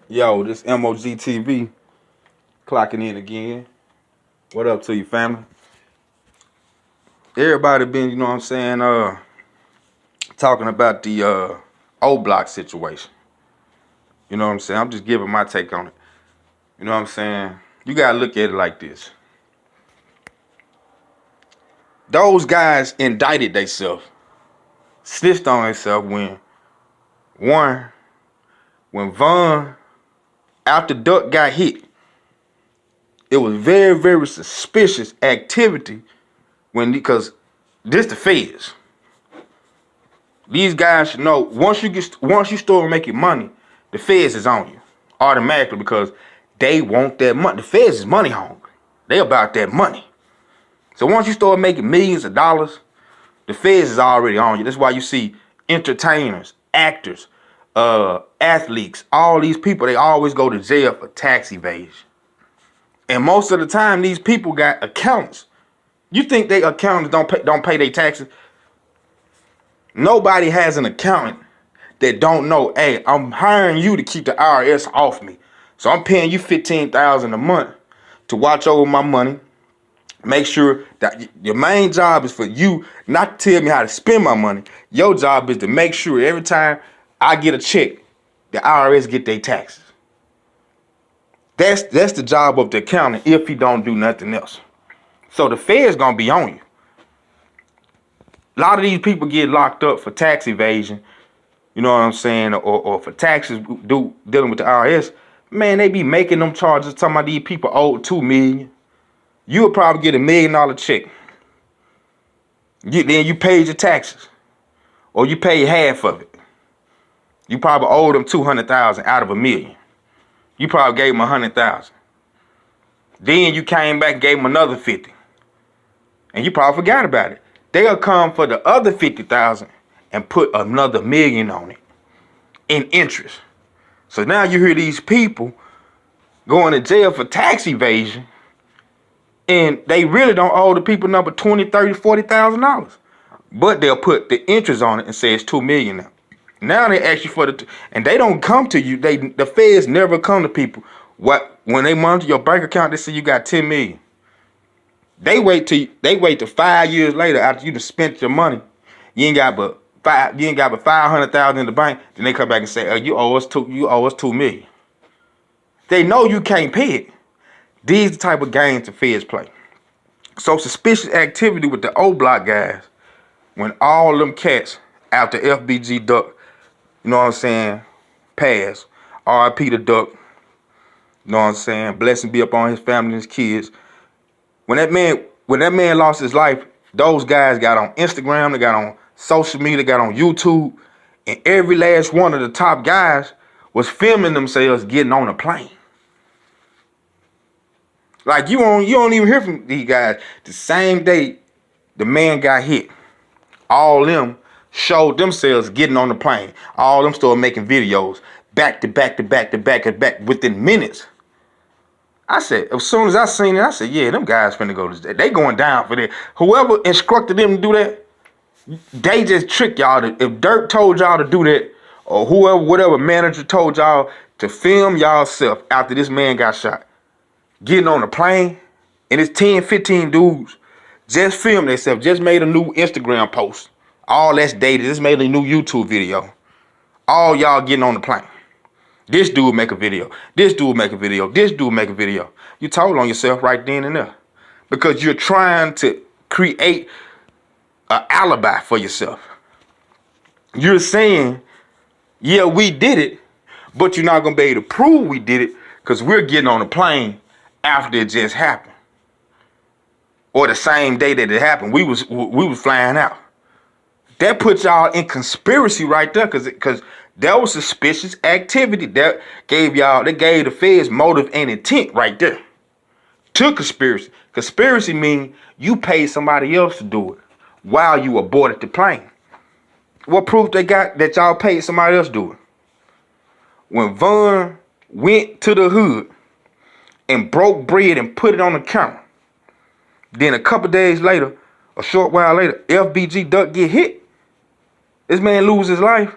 Yo, this MOG TV clocking in again. What up to you, family? Everybody been, you know what I'm saying, talking about the OBlock situation. You know what I'm saying? I'm just giving my take on it. You know what I'm saying? You gotta look at it like this. Those guys indicted themselves, snitched on themselves when Von, after Duck got hit, it was very, very suspicious activity because this the feds. These guys should know once you start making money, the feds is on you automatically because they want that money. The feds is money hungry. They about that money. So once you start making millions of dollars, the feds is already on you. That's why you see entertainers, actors, athletes, all these people, they always go to jail for tax evasion. And most of the time, these people got accountants. You think they accountants don't pay their taxes? Nobody has an accountant that don't know, hey, I'm hiring you to keep the IRS off me. So I'm paying you $15,000 a month to watch over my money. Make sure that your main job is for you not to tell me how to spend my money. Your job is to make sure every time I get a check, the IRS get their taxes. That's the job of the accountant if he don't do nothing else. So the Fed's gonna be on you. A lot of these people get locked up for tax evasion, you know what I'm saying, or for taxes dealing with the IRS. Man, they be making them charges talking about these people owed $2 million. You would probably get $1 million check. Then you paid your taxes, or you paid half of it. You probably owed them $200,000 out of $1 million. You probably gave them $100,000. Then you came back and gave them another $50,000, and you probably forgot about it. They'll come for the other $50,000 and put another $1 million on it in interest. So now you hear these people going to jail for tax evasion, and they really don't owe the people number $20,000, $30,000, $40,000. But they'll put the interest on it and say it's $2 million now. Now they ask you for and they don't come to you. The feds never come to people. When they monitor your bank account, they say you got $10 million. They wait till 5 years later after you done spent your money. You ain't got but $500,000 in the bank. Then they come back and say, you owe us $2 million. They know you can't pay it. These the type of games the feds play. So suspicious activity with the OBlock guys, when all them cats after FBG Duck, you know what I'm saying, passed, RIP to Duck, you know what I'm saying, blessing be upon his family and his kids. When that man lost his life, those guys got on Instagram, they got on social media, they got on YouTube, and every last one of the top guys was filming themselves getting on a plane. Like you don't even hear from these guys. The same day the man got hit, all them showed themselves getting on the plane. All them started making videos back to back to back to back to back within minutes. I said, as soon as I seen it, I said, yeah, them guys finna go to that. They going down for that. Whoever instructed them to do that, they just trick y'all. If Dirk told y'all to do that, or whatever manager told y'all to film y'all self after this man got shot, getting on a plane, and it's 10, 15 dudes just filmed themselves, just made a new Instagram post. All that's dated. Just made a new YouTube video. All y'all getting on the plane. This dude make a video. This dude make a video. This dude make a video. You told on yourself right then and there. Because you're trying to create an alibi for yourself. You're saying, yeah, we did it, but you're not going to be able to prove we did it because we're getting on a plane after it just happened. Or the same day that it happened. We was flying out. That put y'all in conspiracy right there, because that was suspicious activity. That gave the feds motive and intent right there. To conspiracy. Conspiracy means you paid somebody else to do it while you aborted the plane. What proof they got that y'all paid somebody else to do it? When Von went to the hood and broke bread and put it on the counter, then a couple days later, a short while later, FBG Duck get hit. This man lose his life.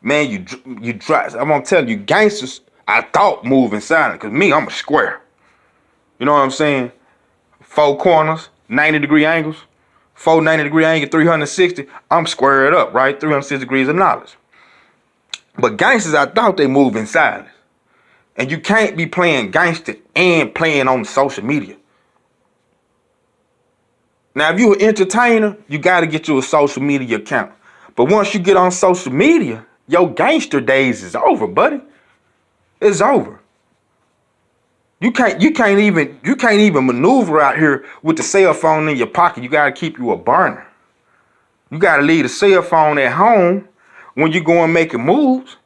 Man, you dry. I'm gonna tell you, gangsters I thought moving silent, because me, I'm a square. You know what I'm saying? 4 corners, 90-degree angles, 4 90-degree angles, 360. I'm squared up, right? 360 degrees of knowledge. But gangsters, I thought they move in silence. And you can't be playing gangster and playing on social media. Now, if you're an entertainer, you got to get you a social media account. But once you get on social media, your gangster days is over, buddy. It's over. You can't even maneuver out here with the cell phone in your pocket. You gotta keep you a burner. You gotta leave the cell phone at home when you go and making moves.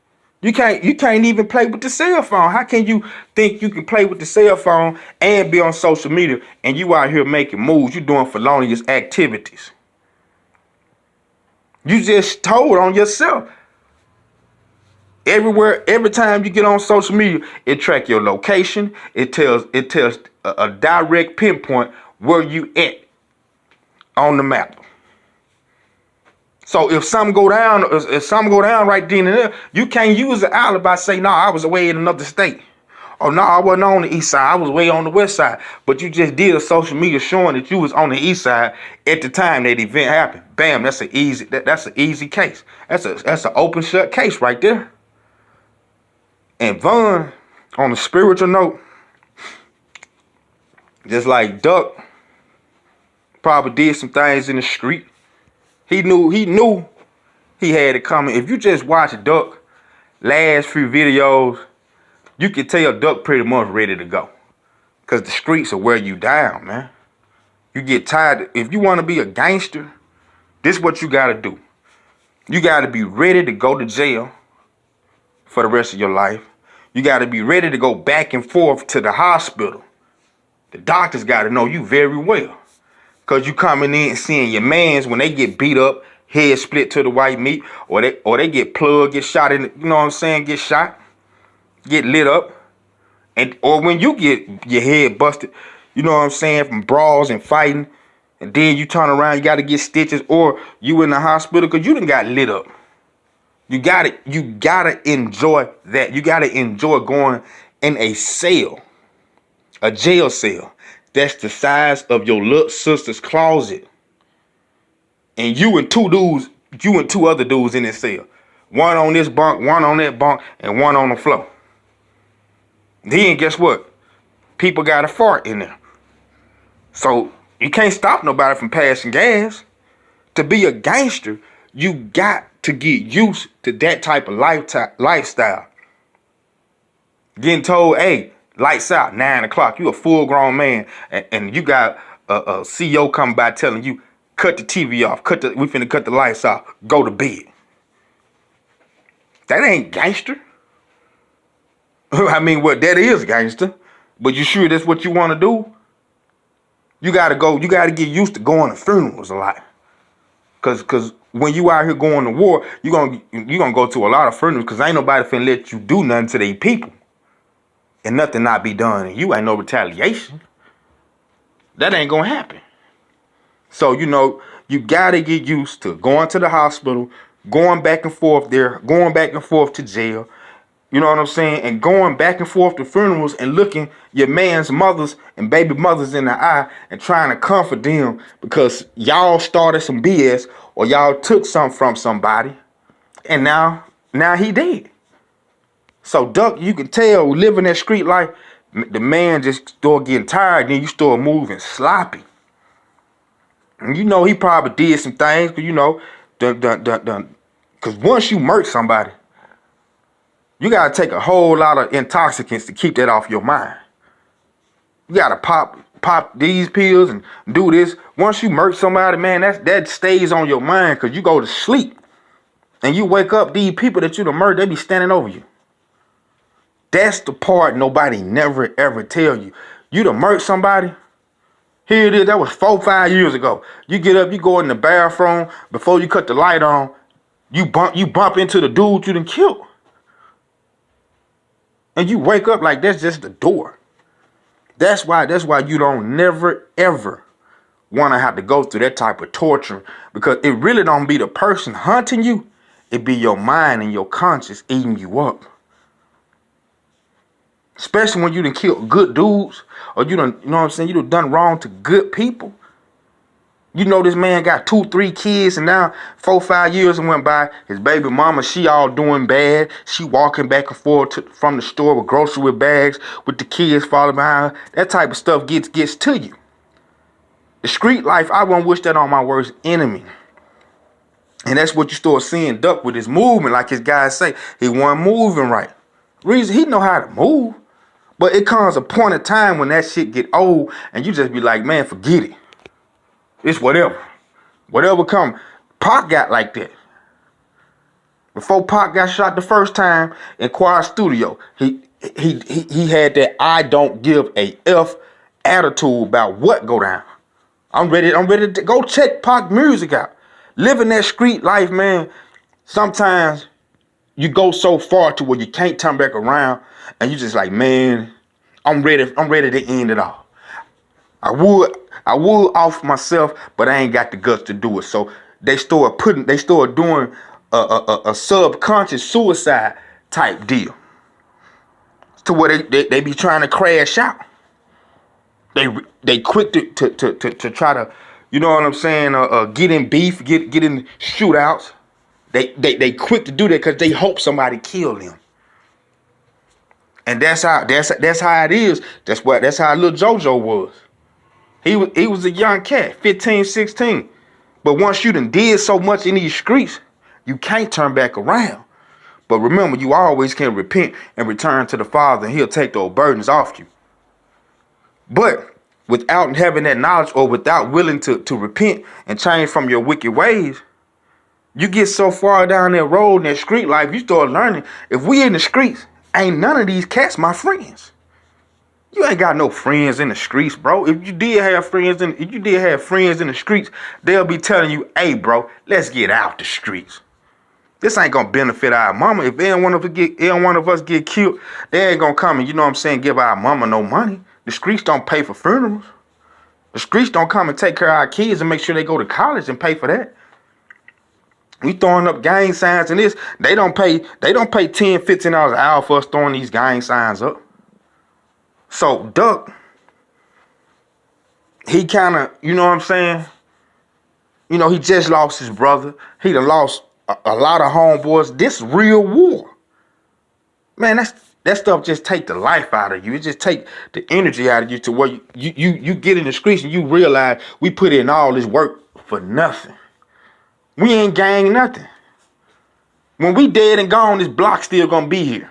You can't even play with the cell phone. How can you think you can play with the cell phone and be on social media and you out here making moves? You doing felonious activities. You just told on yourself. Everywhere, every time you get on social media, it track your location. It tells a direct pinpoint where you at on the map. So if something go down right then and there, you can't use the alibi. Say, no, I was away in another state. Or no, I wasn't on the east side. I was way on the west side. But you just did a social media showing that you was on the east side at the time that event happened. Bam, that's an easy case. That's an open shut case right there. And Von, on a spiritual note, just like Duck probably did some things in the street. He knew he had it coming. If you just watch Duck last few videos, you can tell Duck pretty much ready to go. Because the streets will wear you down, man. You get tired. If you want to be a gangster, this is what you got to do. You got to be ready to go to jail for the rest of your life. You got to be ready to go back and forth to the hospital. The doctors got to know you very well. Because you coming in and seeing your mans when they get beat up, head split to the white meat, or they get plugged, get shot in, you know what I'm saying, get shot, get lit up. Or when you get your head busted, you know what I'm saying, from brawls and fighting, and then you turn around, you got to get stitches, or you in the hospital because you done got lit up. You gotta enjoy that. You gotta enjoy going in a cell, a jail cell. That's the size of your little sister's closet. And you and two other dudes in this cell. One on this bunk, one on that bunk, and one on the floor. Then guess what? People got a fart in there. So you can't stop nobody from passing gas. To be a gangster, you got to get used to that type of lifestyle. Getting told, hey, lights out, 9 o'clock. You a full grown man, and you got a CEO coming by telling you, cut the TV off, we finna cut the lights off, go to bed. That ain't gangster. I mean, well, that is gangster, but you sure that's what you want to do? You gotta get used to going to funerals a lot. Cause when you out here going to war, you gonna go to a lot of funerals because ain't nobody finna let you do nothing to their people. And nothing not be done. And you ain't no retaliation. That ain't gonna happen. So, you gotta get used to going to the hospital, going back and forth there, going back and forth to jail. You know what I'm saying? And going back and forth to funerals and looking your man's mothers and baby mothers in the eye and trying to comfort them because y'all started some BS or y'all took something from somebody and now he dead. So Duck, you can tell living that street life, the man just start getting tired, then you start moving sloppy. And he probably did some things, because once you murk somebody, you gotta take a whole lot of intoxicants to keep that off your mind. You gotta pop these pills and do this. Once you murk somebody, man, that stays on your mind because you go to sleep and you wake up, these people that you done murdered, they be standing over you. That's the part nobody never ever tell you. You done murked somebody. Here it is. That was 4-5 years ago. You get up, you go in the bathroom before you cut the light on. You bump into the dude you done killed. And you wake up like that's just the door. That's why you don't never, ever want to have to go through that type of torture because it really don't be the person hunting you. It be your mind and your conscience eating you up. Especially when you done killed good dudes, or you done, you know what I'm saying, you done wrong to good people. You know this man got 2, 3 kids, and now 4, 5 years went by. His baby mama, she all doing bad. She walking back and forth from the store with grocery with bags, with the kids following behind her. That type of stuff gets to you. The street life, I wouldn't wish that on my worst enemy. And that's what you start seeing Duck with his movement, like his guys say. He wasn't moving right. Reason he know how to move, but it comes a point of time when that shit get old, and you just be like, man, forget it. It's whatever. Whatever come. Pac got like that. Before Pac got shot the first time in Quad Studio, he had that I don't give a F attitude about what go down. I'm ready to go check Pac music out. Living that street life, man. Sometimes you go so far to where you can't turn back around, and you just like, man, I'm ready to end it all. I would off myself, but I ain't got the guts to do it. So they start doing a subconscious suicide type deal, to where they be trying to crash out. They quick to try to, you know what I'm saying, get in beef, get in shootouts. They quick to do that because they hope somebody kill them. And that's how it is. That's how little JoJo was. He was a young cat, 15, 16. But once you done did so much in these streets, you can't turn back around. But remember, you always can repent and return to the Father, and he'll take those burdens off you. But without having that knowledge, or without willing to repent and change from your wicked ways, you get so far down that road in that street life, you start learning, if we in the streets, ain't none of these cats my friends. You ain't got no friends in the streets, bro. If you did have friends in the streets, they'll be telling you, hey, bro, let's get out the streets. This ain't gonna benefit our mama. If any one of us get killed, they ain't gonna come and, you know what I'm saying, give our mama no money. The streets don't pay for funerals. The streets don't come and take care of our kids and make sure they go to college and pay for that. We throwing up gang signs and this. They don't pay $10, $15 an hour for us throwing these gang signs up. So Duck, he kind of, you know what I'm saying? You know, he just lost his brother. He done lost a lot of homeboys. This real war. Man, that stuff just take the life out of you. It just take the energy out of you, to where you get in the streets and you realize we put in all this work for nothing. We ain't gang nothing. When we dead and gone, this block still gonna be here.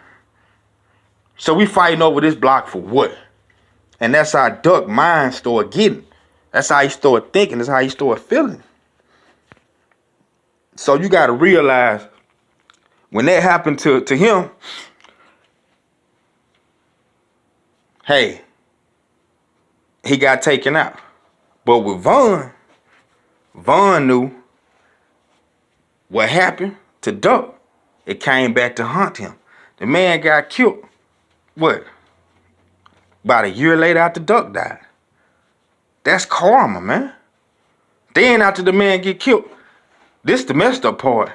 So we fighting over this block for what? And that's how Duck mind started getting. That's how he started thinking. That's how he started feeling. So you got to realize, when that happened to him, hey, he got taken out. But with Von knew what happened to Duck. It came back to haunt him. The man got killed. What? About a year later after Duck died. That's karma, man. Then after the man get killed, this the messed up part.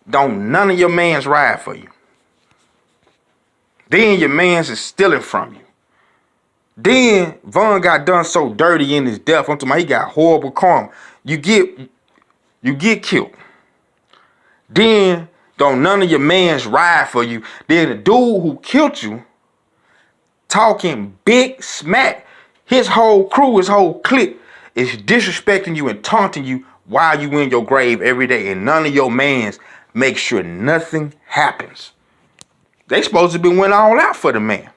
Don't none of your mans ride for you. Then your mans is stealing from you. Then Von got done so dirty in his death. I'm talking about he got horrible karma. You get killed. Then don't none of your mans ride for you. Then the dude who killed you, talking big smack, his whole crew, his whole clique is disrespecting you and taunting you while you in your grave every day, and none of your mans make sure nothing happens. They supposed to be went all out for the man.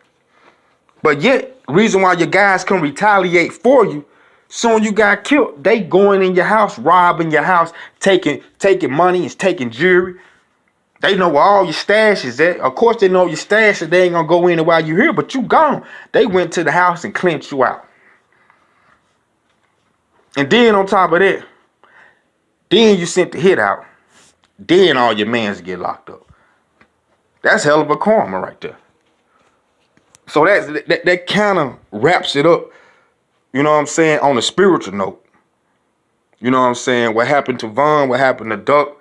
But yet, reason why your guys can retaliate for you, soon you got killed, they going in your house, robbing your house, taking money and taking jewelry. They know where all your stash is at. Of course they know your stash, and they ain't gonna go in while you here, but you gone. They went to the house and cleansed you out. And then on top of that, then you sent the hit out. Then all your mans get locked up. That's hell of a karma right there. So that kind of wraps it up, you know what I'm saying, on a spiritual note. You know what I'm saying? What happened to Von, what happened to Duck,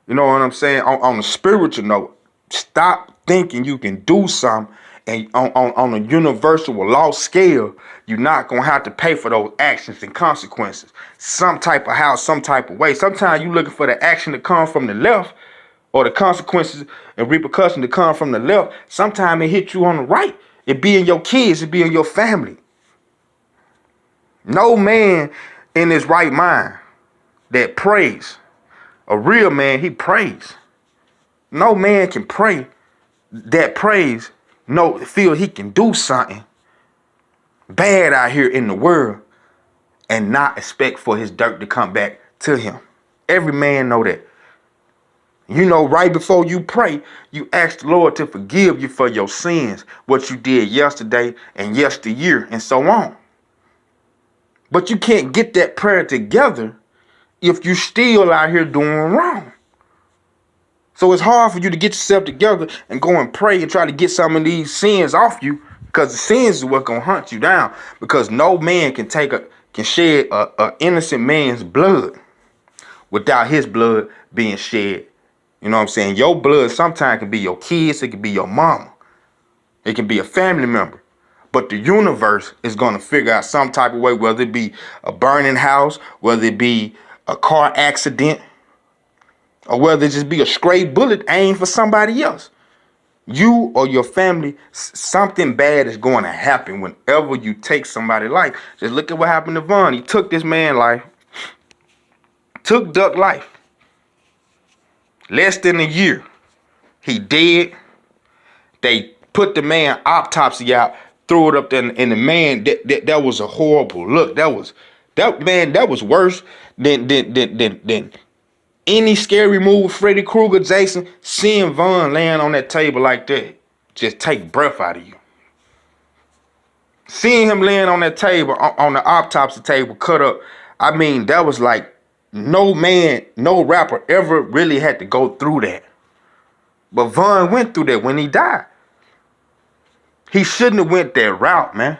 you know what I'm saying? On a spiritual note, stop thinking you can do something And on a universal law scale, you're not going to have to pay for those actions and consequences. Some type of how, some type of way. Sometimes you're looking for the action to come from the left or the consequences and repercussions to come from the left. Sometimes it hit you on the right. It be in your kids. It be in your family. No man in his right mind that prays. A real man, he prays. No man can pray that prays, no, feel he can do something bad out here in the world and not expect for his dirt to come back to him. Every man know that. You know, right before you pray, you ask the Lord to forgive you for your sins, what you did yesterday and yesteryear and so on. But you can't get that prayer together if you still out here doing wrong. So it's hard for you to get yourself together and go and pray and try to get some of these sins off you, because the sins is what's gonna hunt you down. Because no man can shed a innocent man's blood without his blood being shed. You know what I'm saying? Your blood sometimes can be your kids, it can be your mama, it can be a family member. But the universe is gonna figure out some type of way, whether it be a burning house, whether it be a car accident, or whether it just be a stray bullet aimed for somebody else. You or your family, something bad is going to happen whenever you take somebody's life. Just look at what happened to Vaughn. He took this man's life, took Duck's life. Less than a year, he dead. They put the man autopsy out, threw it up there, and the man, that was a horrible look. That was worse than any scary movie, Freddy Krueger, Jason. Seeing Vaughn laying on that table like that just take breath out of you. Seeing him laying on that table, on the autopsy table, cut up, I mean, that was like, no man, no rapper ever really had to go through that. But Vaughn went through that when he died. He shouldn't have went that route, man.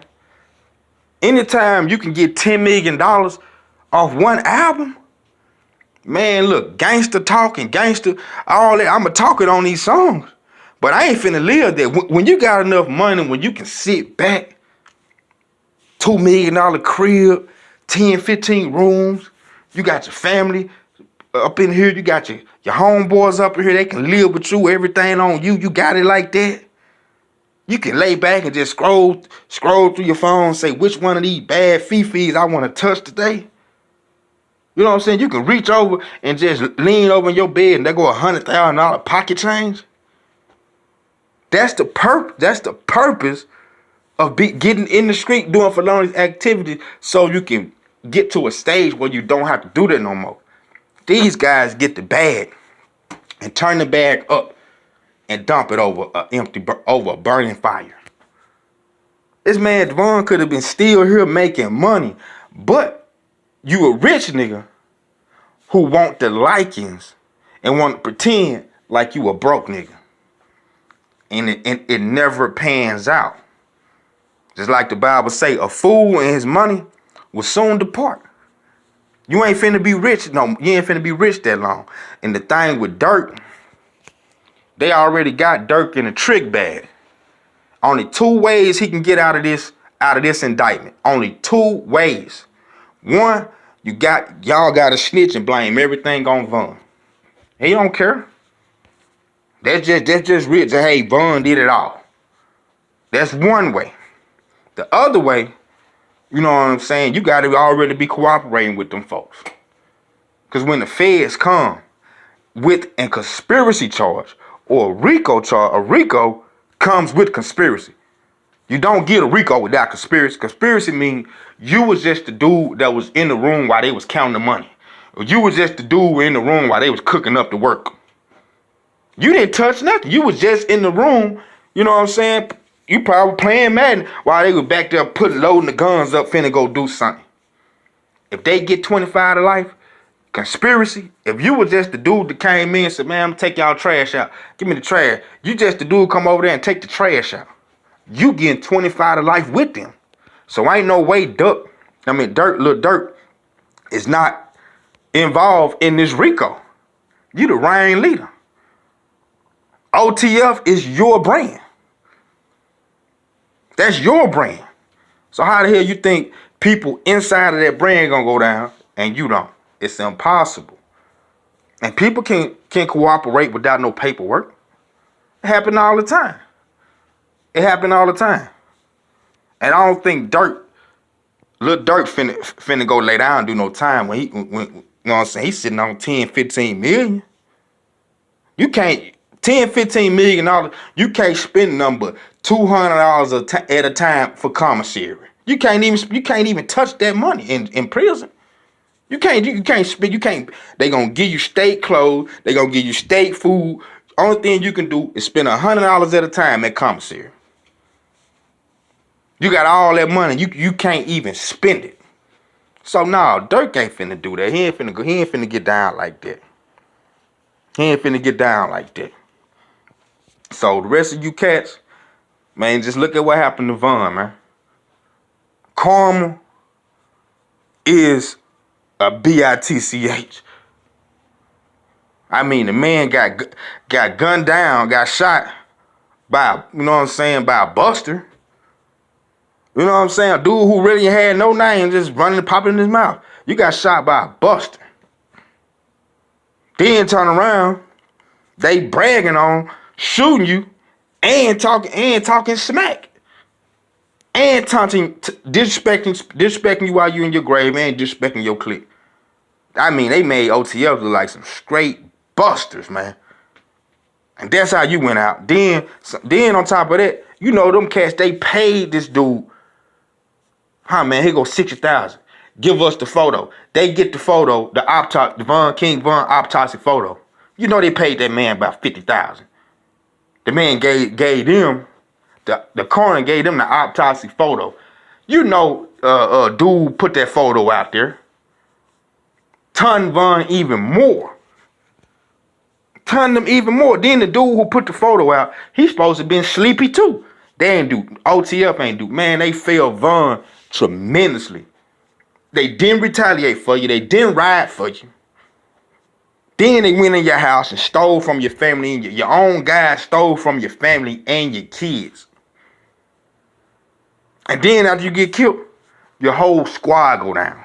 Anytime you can get $10 million off one album, man, look, gangster talking, gangster, all that. I'ma talk it on these songs. But I ain't finna live that. When you got enough money, when you can sit back, $2 million crib, 10, 15 rooms, you got your family up in here, you got your homeboys up in here, they can live with you, everything on you, you got it like that. You can lay back and just scroll through your phone and say, which one of these bad fifis I want to touch today? You know what I'm saying? You can reach over and just lean over in your bed and there go $100,000 pocket change. That's the purpose of getting in the street, doing felonious activity, so you can get to a stage where you don't have to do that no more. These guys get the bag and turn the bag up and dump it over a burning fire. This man Devon could have been still here making money, but you a rich nigga who want the likings and want to pretend like you a broke nigga. And it never pans out. Just like the Bible say, a fool and his money will soon depart. You ain't finna be rich, no, you ain't finna be rich that long. And the thing with Dirk, they already got Dirk in a trick bag. Only 2 ways he can get out of this indictment. Only 2 ways. One, y'all gotta snitch and blame everything on Vaughn. He don't care. That's just rich. Hey, Vaughn did it all. That's one way. The other way, you know what I'm saying, you gotta already be cooperating with them folks. Cause when the feds come with a conspiracy charge or a RICO charge, a RICO comes with conspiracy. You don't get a RICO without conspiracy. Conspiracy means you was just the dude that was in the room while they was counting the money. Or you was just the dude in the room while they was cooking up the work. You didn't touch nothing. You was just in the room, you know what I'm saying? You probably playing Madden while they were back there loading the guns up, finna go do something. If they get 25 to life, conspiracy, if you were just the dude that came in and said, man, I'm gonna take y'all trash out. Give me the trash. You just the dude come over there and take the trash out. You getting 25 to life with them. So ain't no way Lil Durk is not involved in this RICO. You the reign leader. OTF is your brand. That's your brand. So how the hell you think people inside of that brand gonna go down and you don't? It's impossible. And people can't cooperate without no paperwork. It happen all the time. It happen all the time. And I don't think Lil Durk finna go lay down and do no time when you know what I'm saying? He's sitting on 10, 15 million. You can't 10, 15 million dollars. You can't spend number $200 at a time for commissary. You can't even touch that money in prison. You can't spend. They gonna give you state clothes. They gonna give you state food. Only thing you can do is spend $100 at a time at commissary. You got all that money. You can't even spend it. So nah, Durk ain't finna do that. He ain't finna get down like that. He ain't finna get down like that. So the rest of you cats, man, just look at what happened to Von, man. Karma is a bitch. I mean, the man got gunned down, got shot by, you know what I'm saying, by a buster. You know what I'm saying? A dude who really had no name just running and popping in his mouth. You got shot by a buster. Then turn around, they bragging on shooting you and talking smack. And taunting, disrespecting you while you in your grave and disrespecting your clique. I mean, they made OTF look like some straight busters, man. And that's how you went out. Then on top of that, you know them cats, they paid this dude. Man, here go 60,000. Give us the photo. They get the photo, the King Von autopsy photo. You know they paid that man about 50,000. The man gave them, the coroner gave them the autopsy photo. You know, dude put that photo out there. Ton Von even more. Ton them even more. Then the dude who put the photo out, he's supposed to been sleepy too. They ain't do, OTF ain't do. Man, they failed Von tremendously. They didn't retaliate for you. They didn't ride for you. Then they went in your house and stole from your family. And your own guys stole from your family and your kids. And then after you get killed, your whole squad go down.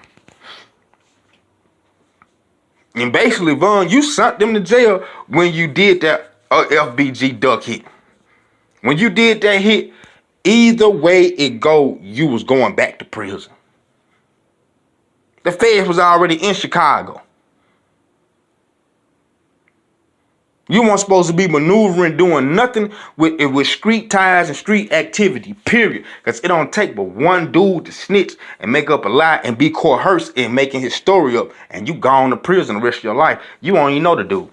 And basically, Von, you sent them to jail when you did that FBG Duck hit. When you did that hit, either way it go, you was going back to prison. The feds was already in Chicago. You weren't supposed to be maneuvering, doing nothing with street ties and street activity, period. Because it don't take but one dude to snitch and make up a lie and be coerced in making his story up. And you gone to prison the rest of your life. You don't even know the dude.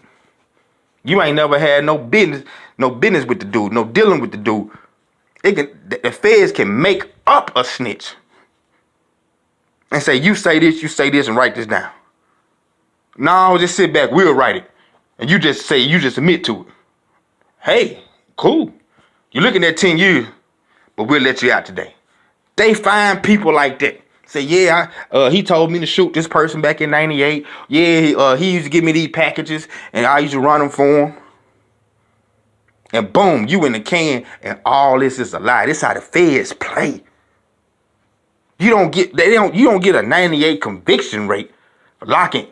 You ain't never had no business with the dude, no dealing with the dude. The feds can make up a snitch and say, you say this, and write this down. No, just sit back, we'll write it. And you just admit to it. Hey, cool. You're looking at 10 years, but we'll let you out today. They find people like that. Say, yeah, he told me to shoot this person back in 98. Yeah, he used to give me these packages, and I used to run them for him. And boom, you in the can, and all this is a lie. This is how the feds play. You don't get a 98 conviction rate for locking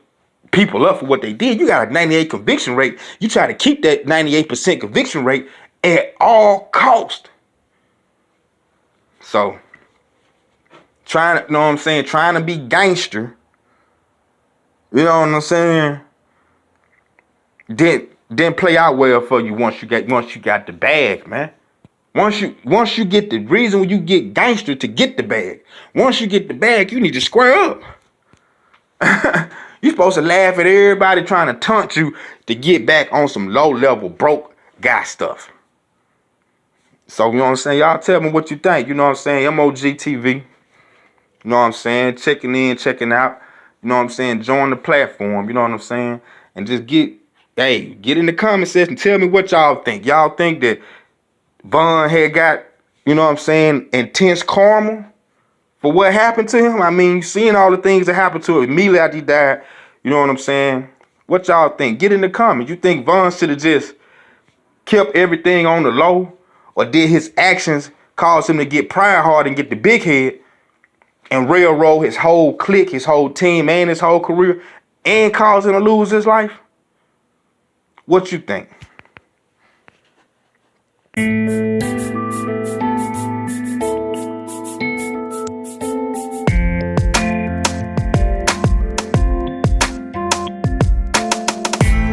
people up for what they did. You got a 98 conviction rate. You try to keep that 98% conviction rate at all cost. So, trying to be gangster, you know what I'm saying, didn't play out well for you once you got the bag, man. Once you get the reason when you get gangster to get the bag. Once you get the bag, you need to square up. You're supposed to laugh at everybody trying to taunt you to get back on some low-level broke guy stuff. So, you know what I'm saying? Y'all tell me what you think. You know what I'm saying? MOG TV. You know what I'm saying? Checking in, checking out. You know what I'm saying? Join the platform. You know what I'm saying? And just get in the comment section. Tell me what y'all think. Y'all think that Von had got, you know what I'm saying, intense karma for what happened to him? I mean, seeing all the things that happened to him immediately after he died, you know what I'm saying? What y'all think? Get in the comments. You think Von should have just kept everything on the low, or did his actions caused him to get pride hard and get the big head and railroad his whole clique, his whole team, and his whole career, and cause him to lose his life? What you think?